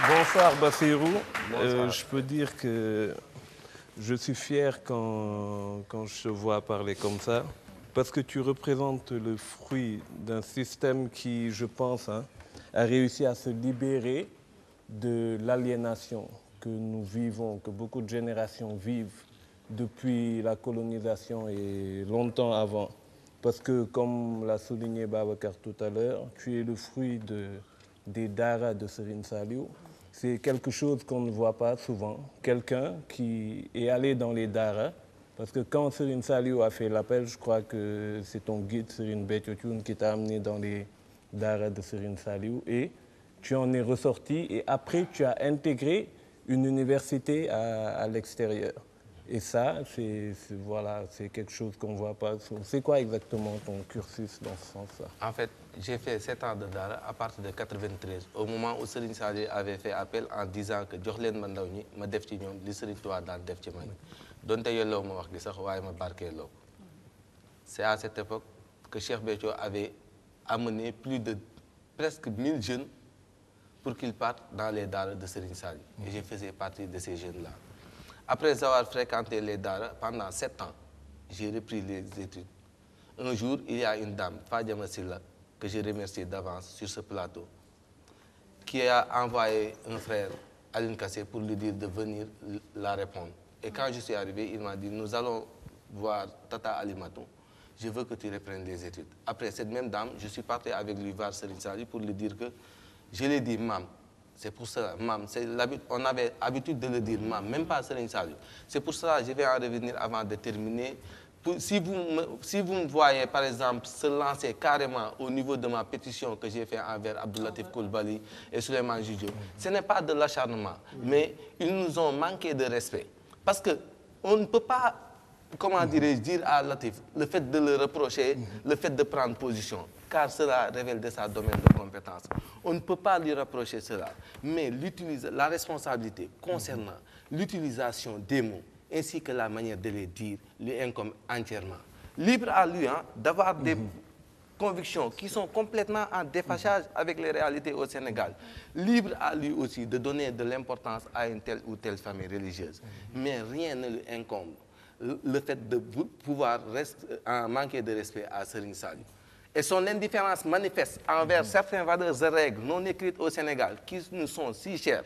Bonsoir Bassirou. Je peux dire que je suis fier quand je te vois parler comme ça, parce que tu représentes le fruit d'un système qui, je pense, a réussi à se libérer de l'aliénation que nous vivons, que beaucoup de générations vivent depuis la colonisation et longtemps avant. Parce que, comme l'a souligné Babacar tout à l'heure, tu es le fruit des daras de Serigne Saliou. C'est quelque chose qu'on ne voit pas souvent. Quelqu'un qui est allé dans les daras, parce que quand Serigne Saliou a fait l'appel, je crois que c'est ton guide Serigne Béthio Thioune qui t'a amené dans les daras de Serigne Saliou, et tu en es ressorti, et après tu as intégré une université à l'extérieur. Et ça, c'est quelque chose qu'on ne voit pas. C'est quoi exactement ton cursus dans ce sens-là? En fait, j'ai fait 7 ans de Dara à partir de 93, au moment où Serigne Saliou avait fait appel en disant que jox leen ma ndaw ñi ma def ci ñoom li Serigne Touba daan def ci man donte yelloo ma wax gi sax waaye ma barkeeloo ko. C'est à cette époque que Cheikh Béthio avait amené plus de presque 1000 jeunes pour qu'ils partent dans les Dara de Serigne Saliou. Et je faisais partie de ces jeunes-là. Après avoir fréquenté les Dara pendant 7 ans, j'ai repris les études. Un jour, il y a une dame, Fadjama Silla, que je remercie d'avance sur ce plateau, qui a envoyé un frère, Aline Kassé, pour lui dire de venir la répondre. Et quand je suis arrivé, il m'a dit, nous allons voir Tata Alimatou. Je veux que tu reprennes les études. Après, cette même dame, je suis parti avec lui voir Serigne Saliou pour lui dire que, je lui ai dit, Mam, c'est pour cela, Mam, on avait l'habitude de le dire, Mam, même pas Serigne Saliou. C'est pour cela, je vais en revenir avant de terminer. Si vous me voyez, par exemple, se lancer carrément au niveau de ma pétition que j'ai fait envers Abdou Latif Coulibaly et Souleymane Jules Diop, ce n'est pas de l'acharnement, mais ils nous ont manqué de respect. Parce qu'on ne peut pas, comment dirais-je, dire à Latif le fait de le reprocher, le fait de prendre position, car cela révèle de sa domaine de compétence. On ne peut pas lui reprocher cela, mais la responsabilité concernant l'utilisation des mots, ainsi que la manière de les dire, lui incombe entièrement. Libre à lui d'avoir des convictions qui sont complètement en déphasage avec les réalités au Sénégal. Libre à lui aussi de donner de l'importance à une telle ou telle famille religieuse. Mais rien ne lui incombe le fait de pouvoir manquer de respect à Serigne Saliou. Et son indifférence manifeste envers certaines valeurs et règles non écrites au Sénégal qui nous sont si chères,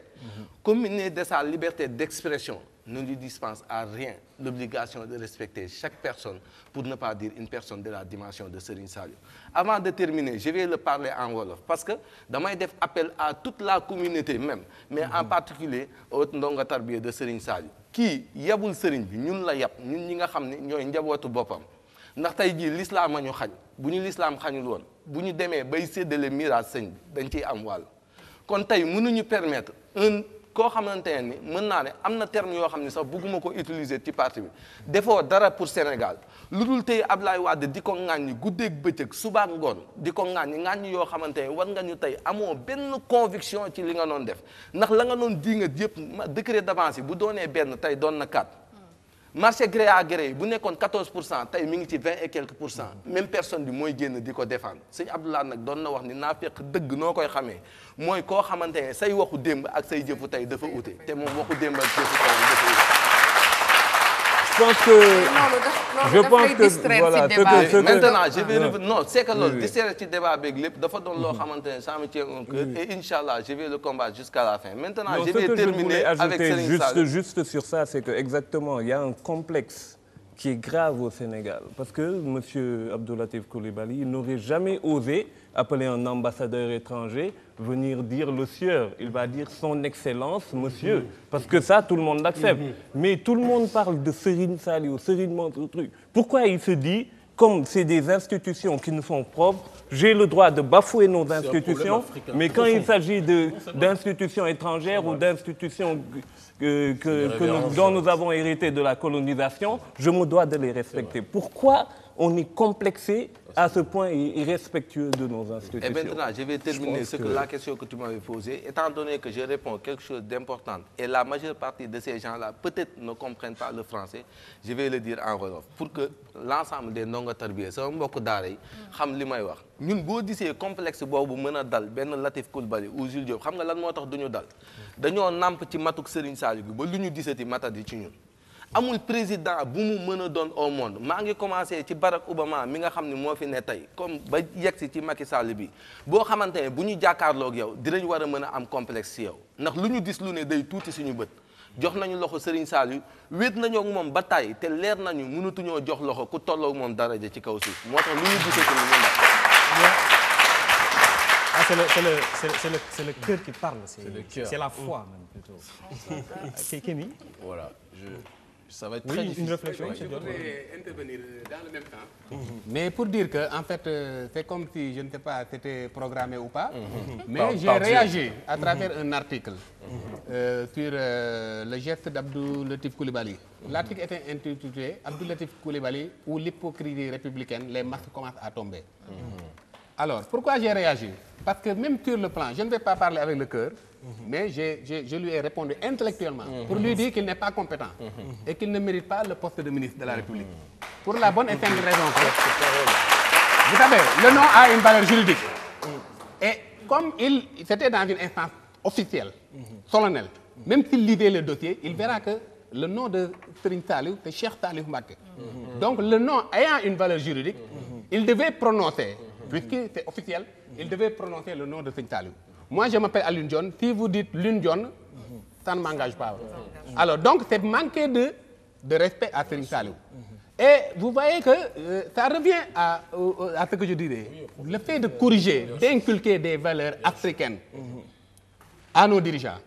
combinées de sa liberté d'expression, ne lui dispense à rien l'obligation de respecter chaque personne, pour ne pas dire une personne de la dimension de Serigne Saliou. Avant de terminer, je vais le parler en Wolof, parce que damay def appel à toute la communauté même, mais en particulier au ndongo tarbiya de Serigne Saliou. Kii yabul Serigne bi ñun la yab, ñun ñi nga xam ne ñooy njabootu boppam. Ndax tey jii l'islam a ñu xañ bu ñu l'islam xañul woon bu ñu demee bay séddale miraas sëñ bi dañ ciy am wàll. Kon tey mënuñu permettre koo xamante ni mën naa ne am na terme yoo xam ne sax bëgguma ko utiliser ci parti bi defoo dara pour Sénégal lu dul tey Ablaye Wade di ko ŋàññi guddeeg bëccëg suba ak ngoon di ko ŋàññi yoo xamante ne war nga ñu tey amoo benn conviction ci li nga doon def ndax la nga doon dinga yëpp décret d'avance yi bu doonee benn tey doon na 4. Marché gré à gré bu nekkoon 14% tey mi ngi ci 20 et quelques %. Même personne bi mooy génn di ko défendre sëñ Abdoulaye nag doon na wax ni naa fekk dëgg noo koy xamee mooy koo xamante ne say waxu démb ak say jëfu tey dafa ute te moom waxu démb ak jëfu tey dafa ute. Je pense que voilà, maintenant je vais revenir. Non, c'est que loolu distraire ci débat beeg lépp dafa doon loo xamante ne ça me tient au cœur et Inch'Allah je vais le combattre jusqu'à la fin. Maintenant je vais terminer avec Serigne Saliou. Juste sur ça, c'est que exactement il y a un complexe qui est grave au Sénégal parce que monsieur Abdou Latif Coulibaly il n'aurait jamais osé appeler un ambassadeur étranger venir dire le sieur. Il va dire son excellence, monsieur. Parce que ça, tout le monde l'accepte. Mais tout le monde parle de Serigne Saliou, Serigne Mansour truc. Pourquoi il se dit, comme c'est des institutions qui nous sont propres, j'ai le droit de bafouer nos institutions, mais quand il s'agit d'institutions étrangères ou d'institutions dont nous avons hérité de la colonisation, je me dois de les respecter. Pourquoi on est complexé à ce point et irrespectueux de nos institutions. Et maintenant, je vais terminer la question que tu m'avais posée. Étant donné que je réponds quelque chose d'important et la majeure partie de ces gens-là peut-être ne comprennent pas le français, je vais le dire en wolof pour que l'ensemble des ndongo tarbiya sama mbokk daara yi xam li may wax. ñun boo gisee complexe boobu mën a dal benn Latif Coulibaly ou Jules Diop xam nga lan moo tax duñu dal dañoo nàmp ci matuk Serigne Saliou gi ba lu ñu disati matadi ci ñun. amul président bu mu mën a doon au monde maa ngi commencé ci Barack Obama mi nga xam ne moo fi ne tey comme ba yegsi ci Macky Sall bi boo xamante ne bu ñu jàkkaarloog yow dinañ war a mën a am complexe ci yow ndax lu ñu gis lu ne day tuuti suñu bët jox nañu loxo Serigne Saliou wéet nañoo ak moom ba tàyyi te leer nañu mënatuñoo jox loxo ku tolloog moom daraja ci kaw suuf moo tax lu ñu gisee ci ñu Ah, c'est le cœur qui parle, c'est la foi même plutôt. Kémi. Voilà, ça va être très difficile. Une réflexion. Je voudrais intervenir dans le même temps. Mais pour dire que, en fait, c'est comme si, je ne sais pas, c'était programmé ou pas, mais j'ai réagi à travers un article sur le geste d'Abdou Latif Coulibaly. L'article était intitulé Abdou Latif Coulibaly ou l'hypocrisie républicaine, les masques commencent à tomber. Alors, pourquoi j'ai réagi? Parce que même sur le plan, je ne vais pas parler avec le cœur, mais je lui ai répondu intellectuellement pour lui dire qu'il n'est pas compétent et qu'il ne mérite pas le poste de ministre de la République. Pour la bonne et simple raison que, vous savez, le nom a une valeur juridique. Et comme c'était dans une instance officielle, solennelle, même s'il lisait le dossier, il verra que le nom de Serigne Saliou, c'est Cheikh Saliou Mbacké. Donc le nom ayant une valeur juridique, il devait prononcer, puisque c'est officiel, il devait prononcer le nom de Serigne Saliou. Moi, je m'appelle Alioune Dione. Si vous dites Lune Dione, ça ne m'engage pas. Alors, donc, c'est manquer de respect à Serigne Saliou. Et vous voyez que ça revient à ce que je disais. Le fait de corriger, d'inculquer des valeurs africaines à nos dirigeants.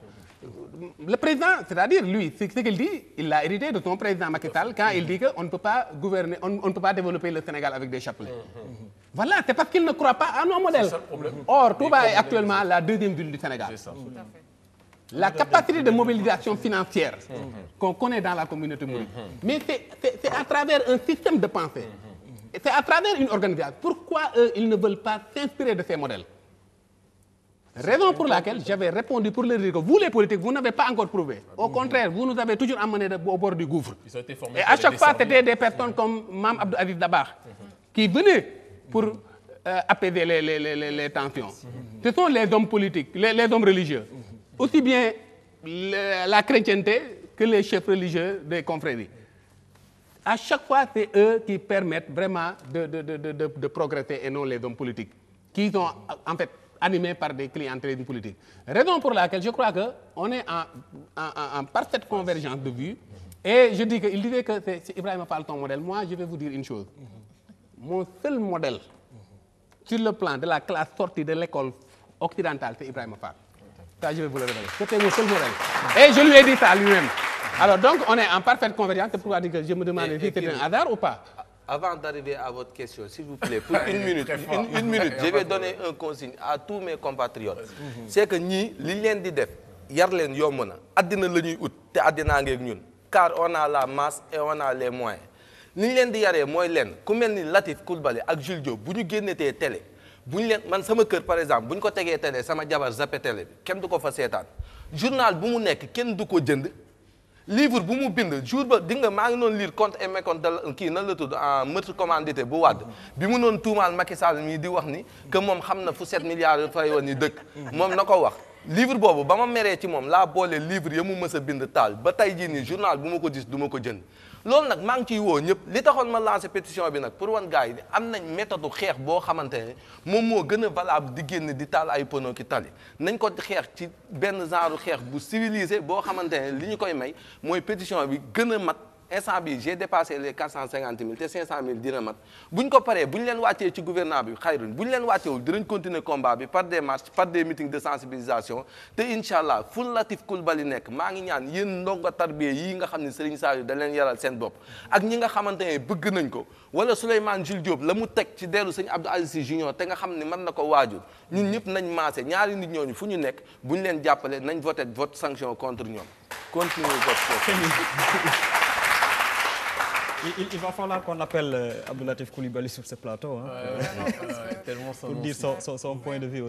Le président, c'est-à-dire lui, ce qu'il dit, il l'a hérité de son président Macky Sall quand il dit qu'on ne peut pas gouverner, on ne peut pas développer le Sénégal avec des chapelets. Voilà, c'est parce qu'il ne croit pas à nos modèles. Or, Touba est actuellement la deuxième ville du Sénégal. C'est ça. La capacité de mobilisation financière qu'on connaît dans la communauté mouride. Mais c'est à travers un système de pensée. C'est à travers une organisation. Pourquoi eux, ils ne veulent pas s'inspirer de ces modèles? Raison pour laquelle j'avais répondu pour leur dire que vous les politiques, vous n'avez pas encore prouvé. Au contraire, vous nous avez toujours emmenés au bord du gouffre. Et à chaque fois, c'était des personnes comme Mame Abdou Aziz Dabakh qui venaient pour apaiser les tensions. Ce sont les hommes politiques, les hommes religieux. Aussi bien la chrétienté que les chefs religieux des confréries. À chaque fois, c'est eux qui permettent vraiment de progresser et non les hommes politiques, qui sont en fait animés par des clientèles politiques. Raison pour laquelle je crois qu'on est en parfaite convergence de vues. Et je dis qu'il disait que c'est Ibrahima Fall ton modèle. Moi, je vais vous dire une chose. Mon seul modèle sur le plan de la classe sortie de l'école occidentale, c'est Ibrahima Fall. Ça, je vais vous le révéler. C'était mon seul modèle. Et je lui ai dit ça à lui-même. Alors donc, on est en parfaite convergence. C'est pourquoi je me demandais si c'était un hasard ou pas. Avant d'arriver à votre question, s'il vous plaît, pour une minute, je vais donner un consigne à tous mes compatriotes. C'est que nous, li leen di def, yar leen yomb na. Àddina la ñuy ut te àddina ngeeg ñun. Car on a la masse et on a les moyens. Li ñu leen di yaree mooy leen ku mel ni Latif Coulibaly ak Jules Diop bu ñu génnetee télé bu ñu leen man sama kër par exemple bu ñu ko tegee télé sama jabar zappé télé bi kenn du ko fa seetaan journal bu mu nekk kenn du ko jënd. Livre bu mu bind jour ba di nga maa ngi doon lire compte et mécompte de kii nan la tudd en meurtre commandité bu Wade bi mu noon tuumaal Macky Sall mii di wax ni que moom xam na fu 7 milliards fay woon ni dëkk moom na ko wax livre boobu ba ma meree ci moom laa boole livre ya mu mës a bind taal ba tey jii nii journal bu ma ko gis du ma ko jënd loolu nag maa ngi ciy woo ñëpp li taxoon ma lancé pétition bi nag pour wan gars yi am nañ méthode xeex boo xamante ne moom moo gën a valable di génn di taal ay pono ki tali nañ ko xeex ci benn genre xeex bu civilisé boo xamante ne li ñu koy may mooy pétition bi gën a mat instant bi j'ai dépassé les 450 000 te 500 000 dina mat bu ñu ko paree bu ñu leen wàccee ci gouvernement bi xayrun bu ñu leen wàcceewul dinañ continuer combat bi par des marches par des meetings de sensibilisation te incha allah fu Latif Coulibaly nekk maa ngi ñaan yéen ndongo tarbiya yii nga xam ne Serigne Saliou da leen yaral seen bopp ak ñi nga xamante ne bëgg nañ ko wala Souleymane Jules Diop la mu teg ci deelu sëñ Abdou Aziz Sy Junior te nga xam ne mën na ko waajur ñun ñëpp nañ maase ñaari nit ñooñu fu ñu nekk bu ñu leen jàppale nañ voté vote sanction contre ñoom continuer vote. Il va falloir qu'on appelle Abdou Latif Coulibaly sur ce plateau. Hein, tellement pour dire son point de vue aussi.